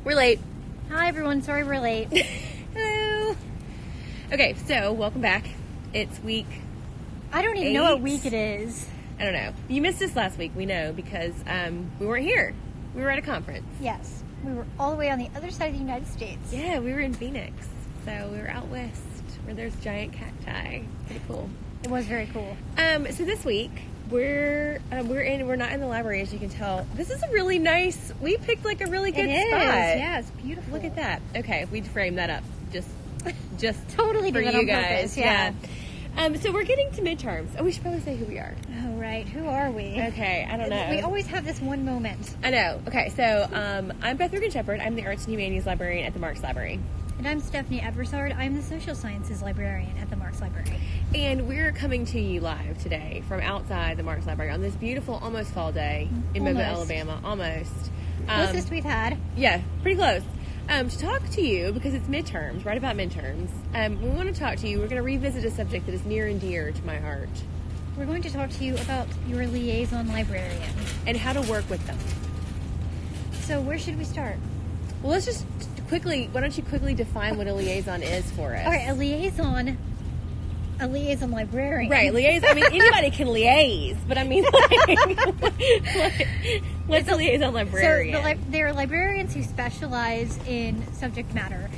We're late. Hi, everyone. Sorry we're late. Hello. Okay, so welcome back. It's week I don't even know what week it is. I don't know. You missed us last week, we know, because we weren't here. We were at a conference. Yes. We were all the way on the other side of the United States. Yeah, we were in Phoenix. So we were out west where there's giant cacti. Pretty cool. It was very cool. So this week we're not in the library, as you can tell. This is a really nice. We picked like a really good spot. Yeah, it's beautiful. Look at that. Okay, we'd frame that up just totally for did that you on guys. purpose, yeah. So we're getting to midterms. Oh, we should probably say who we are. Oh, right. Who are we? Okay, I don't know. We always have this one moment. I know. Okay, so I'm Beth and Stephanie. I'm the Arts and Humanities Librarian at the Marx Library. And I'm Stephanie Ebersard. I'm the Social Sciences Librarian at the Marx Library. And we're coming to you live today from outside the Marx Library on this beautiful almost fall day in Mobile, Alabama. Almost. Closest we've had. Yeah, pretty close. To talk to you, because it's midterms, right about midterms, we want to talk to you. We're going to revisit a subject that is near and dear to my heart. We're going to talk to you about your liaison librarian. And how to work with them. So where should we start? Well, let's just quickly, why don't you quickly define what a liaison is for us? All right, a liaison librarian. Right, liaison. I mean, anybody can liaise, but I mean, what's a liaison librarian? So they're librarians who specialize in subject matter,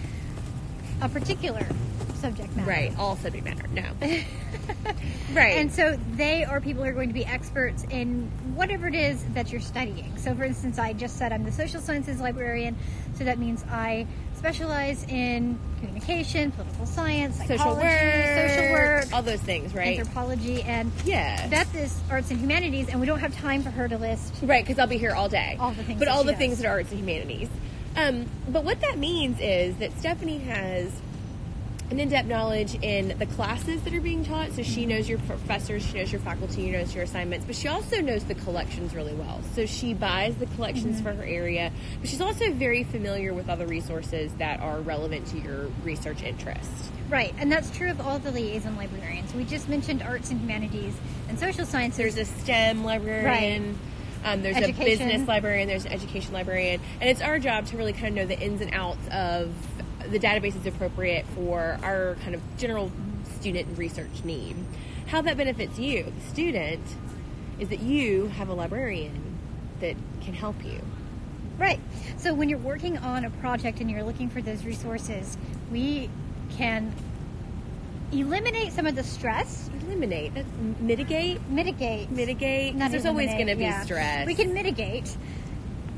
a particular subject matter. Right, all subject matter. No. Right. And so they are people who are going to be experts in whatever it is that you're studying. So, for instance, I just said I'm the social sciences librarian, so that means I specialize in communication, political science, psychology, social work, all those things, right? Anthropology, and yeah. Beth is arts and humanities, and we don't have time for her to list. Right, because I'll be here all day. All the things, but that all she the does. things that are arts and humanities. But what that means is that Stephanie has an in-depth knowledge in the classes that are being taught. So she knows your professors, she knows your faculty, she knows your assignments, but she also knows the collections really well. So she buys the collections for her area, but she's also very familiar with other resources that are relevant to your research interest. Right, and that's true of all the liaison librarians. We just mentioned arts and humanities and social sciences. There's a STEM librarian. Right. There's education. A business librarian, there's an education librarian, and it's our job to really kind of know the ins and outs of the database is appropriate for our kind of general student and research need. How that benefits you, the student, is that you have a librarian that can help you. Right. So when you're working on a project and you're looking for those resources, we can eliminate some of the stress. Mitigate. Not There's always going to be yeah. stress. We can mitigate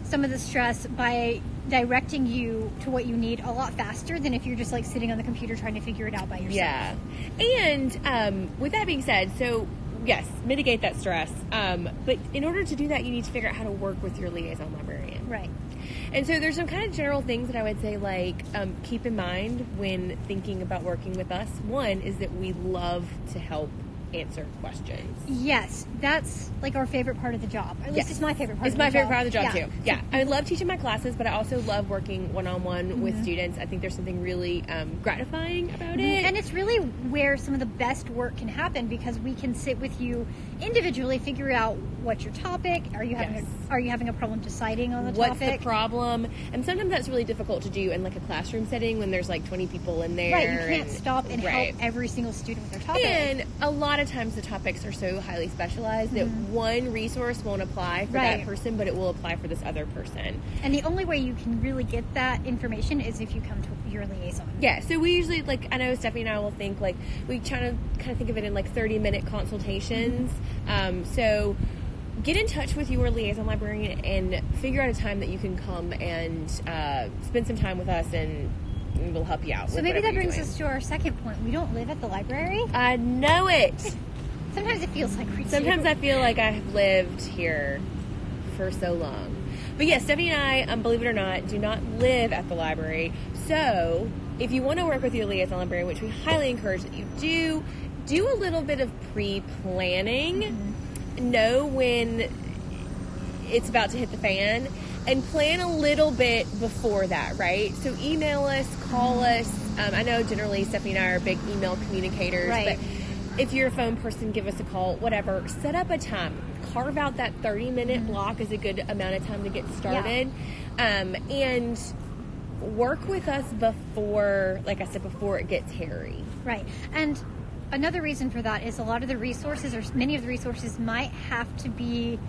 some of the stress by directing you to what you need a lot faster than if you're just like sitting on the computer trying to figure it out by yourself. Yeah. And with that being said, so yes, mitigate that stress. But in order to do that, you need to figure out how to work with your liaison librarian. Right. And so there's some kind of general things that I would say, like, keep in mind when thinking about working with us. One is that we love to help answer questions. Yes, that's like our favorite part of the job. At least it's my favorite part. It's of the my job. favorite part of the job Yeah. too. Yeah, I love teaching my classes, but I also love working one-on-one with students. I think there's something really gratifying about it. And it's really where some of the best work can happen because we can sit with you individually, figure out what's your topic. Are you having a problem deciding on the What's topic? the problem? And sometimes that's really difficult to do in like a classroom setting when there's like 20 people in there. Right, you can't stop and help every single student with their topic. And a lot of times the topics are so highly specialized that one resource won't apply for that person, but it will apply for this other person. And the only way you can really get that information is if you come to your liaison. Yeah, so we usually, like, I know Stephanie and I will think, like, we try to kind of think of it in like 30-minute consultations. So get in touch with your liaison librarian and figure out a time that you can come and spend some time with us, and we'll help you out. So maybe that brings us to our second point. We don't live at the library. I know it. Sometimes it feels like we do. Sometimes I feel like I have lived here for so long. But yes, Stephanie and I, believe it or not, do not live at the library. So if you want to work with your liaison librarian, which we highly encourage that you do a little bit of pre-planning. Know when it's about to hit the fan, and plan a little bit before that, right? So email us, call us. I know generally Stephanie and I are big email communicators, right. But if you're a phone person, give us a call, whatever. Set up a time. Carve out that 30-minute block is a good amount of time to get started. And work with us before, like I said, before it gets hairy. Right. And another reason for that is a lot of the resources, or many of the resources, might have to be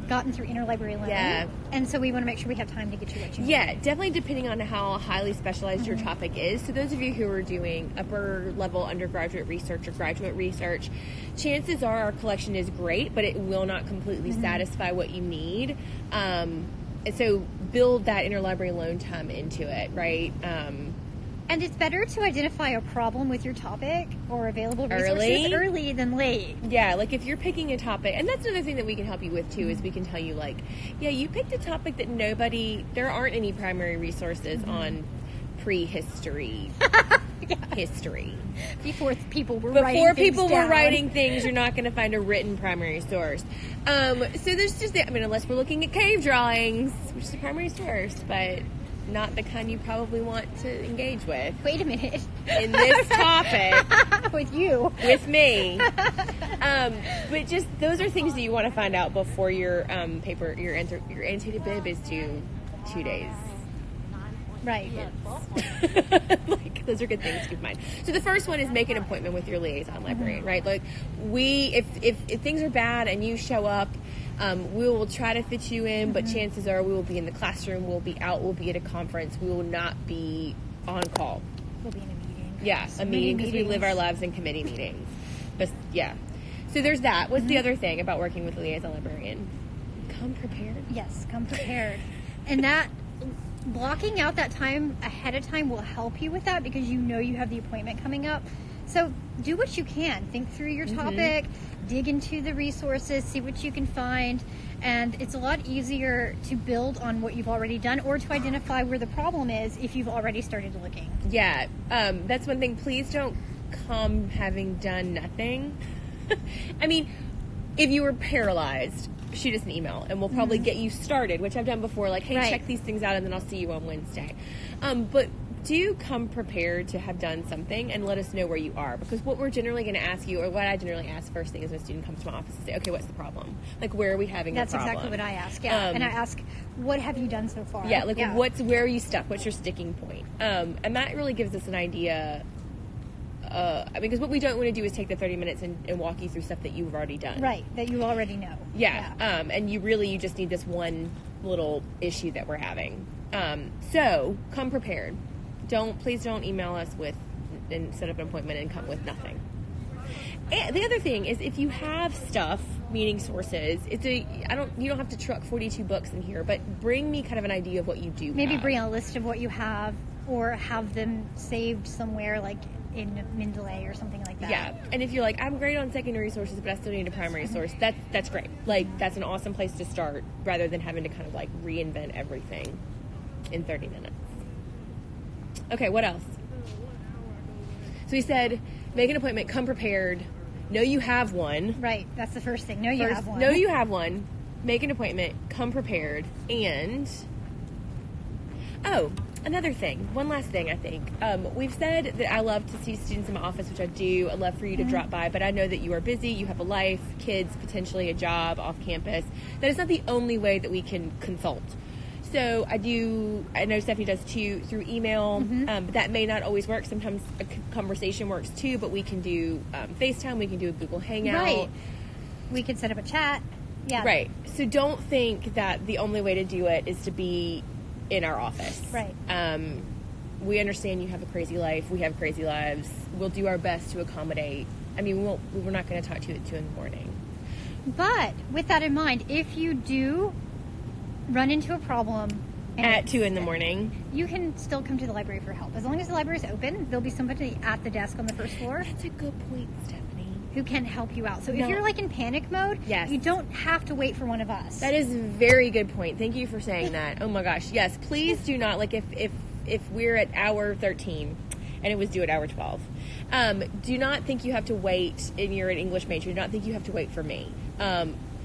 gotten through interlibrary loan. Yeah. And so we want to make sure we have time to get you what you need. Yeah, definitely depending on how highly specialized your topic is. So those of you who are doing upper level undergraduate research or graduate research, chances are our collection is great, but it will not completely satisfy what you need. And so build that interlibrary loan time into it, right? And it's better to identify a problem with your topic or available resources early than late. Yeah, like if you're picking a topic, and that's another thing that we can help you with too, is we can tell you like, yeah, you picked a topic that there aren't any primary resources on prehistory history. Before people were writing things, you're not going to find a written primary source. So there's just, unless we're looking at cave drawings, which is a primary source, but not the kind you probably want to engage with. Wait a minute. In this topic. With you. With me. But just, those are things that you want to find out before your paper, your annotated bib is due 2 days. Right. Like, those are good things to keep in mind. So the first one is make an appointment with your liaison librarian, right? Like, if things are bad and you show up, we will try to fit you in, but chances are we will be in the classroom, we'll be out, we'll be at a conference, we will not be on call. We'll be in a meeting. Yeah, a meeting, because we live our lives in committee meetings. But yeah. So there's that. What's the other thing about working with a liaison librarian? Come prepared. Yes, come prepared. And that, blocking out that time ahead of time will help you with that, because you know you have the appointment coming up. So do what you can. Think through your topic, dig into the resources, see what you can find. And it's a lot easier to build on what you've already done, or to identify where the problem is if you've already started looking. Yeah, that's one thing. Please don't come having done nothing. I mean, if you were paralyzed, shoot us an email and we'll probably get you started, which I've done before. Like, hey, check these things out and then I'll see you on Wednesday. But do come prepared to have done something and let us know where you are, because what we're generally going to ask you, or what I generally ask first thing is when a student comes to my office and say, okay, what's the problem? Like, where are we having the problem? That's exactly what I ask, yeah. And I ask, what have you done so far? Yeah, like where are you stuck? What's your sticking point? And that really gives us an idea, because what we don't want to do is take the 30 minutes and walk you through stuff that you've already done. Right, that you already know. Yeah. And you just need this one little issue that we're having. So come prepared. Please don't email us and set up an appointment and come with nothing. And the other thing is, if you have stuff, meaning sources, you don't have to truck 42 books in here, but bring me kind of an idea of what you do. Maybe bring a list of what you have, or have them saved somewhere, like in Mendeley or something like that. Yeah, and if you're like, I'm great on secondary sources, but I still need a primary source, that's great. Like, that's an awesome place to start, rather than having to kind of like reinvent everything in 30 minutes. Okay, what else? So we said, make an appointment, come prepared, know you have one. Right, that's the first thing. Know you have one. Know you have one, make an appointment, come prepared, and... Oh, another thing. One last thing, I think. We've said that I love to see students in my office, which I do. I'd love for you to drop by, but I know that you are busy, you have a life, kids, potentially a job off campus. That is not the only way that we can consult. So I know Stephanie does too, through email, but that may not always work. Sometimes a conversation works too, but we can do FaceTime, we can do a Google Hangout. Right. We can set up a chat. Yeah. Right. So don't think that the only way to do it is to be in our office. Right. We understand you have a crazy life. We have crazy lives. We'll do our best to accommodate. I mean, we're not going to talk to you at 2 in the morning. But with that in mind, if you do run into a problem at 2 in the morning, you can still come to the library for help. As long as the library is open, there'll be somebody at the desk on the first floor. That's a good point, Stephanie. Who can help you out. So if you're like in panic mode, you don't have to wait for one of us. That is a very good point. Thank you for saying that. Oh my gosh. Yes, please do not, like if we're at hour 13 and it was due at hour 12, do not think you have to wait, and you're an English major, do not think you have to wait for me.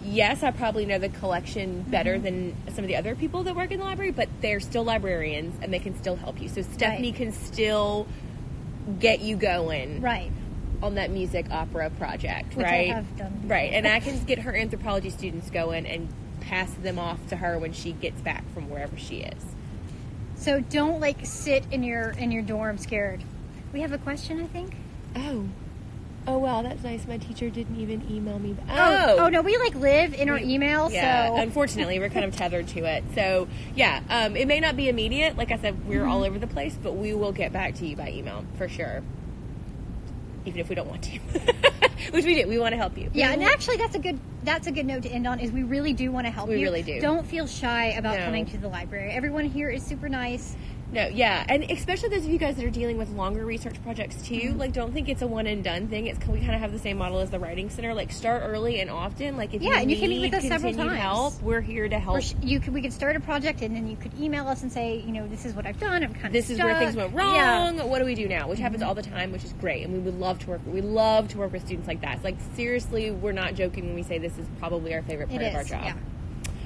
Yes, I probably know the collection better than some of the other people that work in the library, but they're still librarians and they can still help you. So Stephanie can still get you going. Right. On that music opera project, Which right? I have done before. Right. And I can get her anthropology students going and pass them off to her when she gets back from wherever she is. So don't like sit in your dorm scared. We have a question, I think. Oh wow, that's nice. My teacher didn't even email me back. Oh no, we like live in our email. Yeah, So unfortunately, we're kind of tethered to it. So yeah, it may not be immediate. Like I said, we're all over the place, but we will get back to you by email for sure. Even if we don't want to, which we do, we want to help you. Yeah, and actually, that's a good note to end on. Is we really do want to help you. We really do. Don't feel shy about coming to the library. Everyone here is super nice. No, yeah, and especially those of you guys that are dealing with longer research projects too. Like, don't think it's a one and done thing. We kind of have the same model as the Writing Center. Like, start early and often. Like, if you and need you can meet with us several continued times. help, we're here to help. We could start a project, and then you could email us and say, this is what I've done. I'm kind of This is where things went wrong. Yeah. What do we do now? Which happens all the time, which is great, and we would love to work. We love to work with students like that. It's like, seriously, we're not joking when we say this is probably our favorite part of our job. Yeah.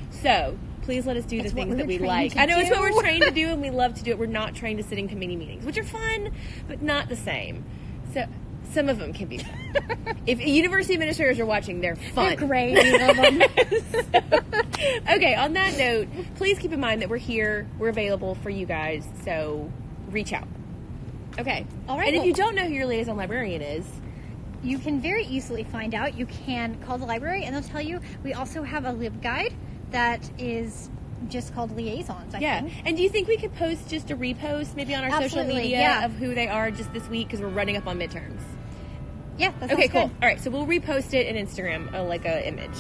So please let us do the things that we like. I know it's what we're trained to do, and we love to do it. We're not trained to sit in committee meetings, which are fun, but not the same. So some of them can be fun. If university administrators are watching, they're fun. They're great. We love them. Okay, on that note, please keep in mind that we're here. We're available for you guys, so reach out. Okay. All right. And if you don't know who your liaison librarian is, you can very easily find out. You can call the library, and they'll tell you. We also have a lib guide that is just called Liaisons, I think. And do you think we could post just a repost maybe on our social media of who they are just this week, because we're running up on midterms? Yeah, that sounds okay, cool. good. All right, so we'll repost it in Instagram, like a image.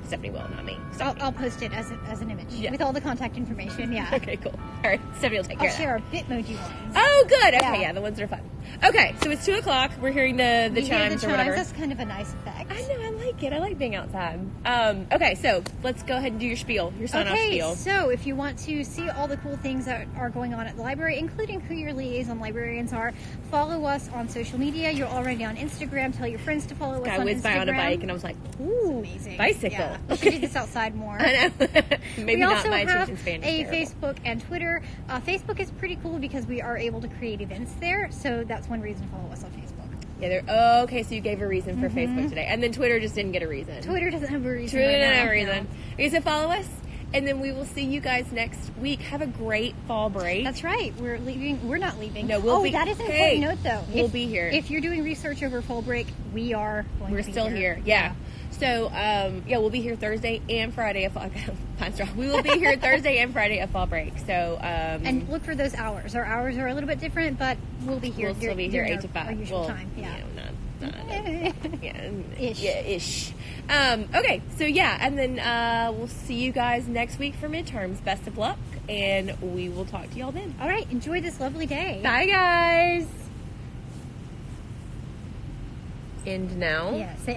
Stephanie will, not me. I'll post it as an image with all the contact information. Yeah. Okay, cool. All right, Stephanie will take care I'll of share our Bitmoji ones. Oh, good. Okay, yeah, the ones that are fun. Okay, so it's 2:00. We're hearing the chimes or whatever. That's kind of a nice effect. I know, I like it. I like being outside. Okay, so let's go ahead and do your spiel, your sign-off spiel. Okay, so if you want to see all the cool things that are going on at the library, including who your liaison librarians are, follow us on social media. You're already on Instagram. Tell your friends to follow us on Instagram. I whizzed by on a bike, and I was like, ooh, amazing. Bicycle. Yeah. We should do this outside more. I know. Maybe we not also my have attention span is a terrible. Facebook and Twitter. Facebook is pretty cool because we are able to create events there, so that's one reason to follow us on Facebook. Yeah, okay, so you gave a reason for Facebook today. And then Twitter just didn't get a reason. Twitter doesn't have a reason. Twitter doesn't have a reason. Okay, so follow us, and then we will see you guys next week. Have a great fall break. That's right. We're leaving. We're not leaving. No, we'll be. That is an important note, though. We'll be here. If you're doing research over fall break, we are going We're to be still here. Yeah. So, we'll be here Thursday and Friday of fall. We will be here Thursday and Friday of fall break. So, and look for those hours. Our hours are a little bit different, but we'll be here. We'll still be here 8 to 5. Our usual time. Yeah. Ish. Yeah, ish. Okay, so yeah, and then we'll see you guys next week for midterms. Best of luck, and we will talk to y'all then. All right, enjoy this lovely day. Bye, guys. End now. Yeah.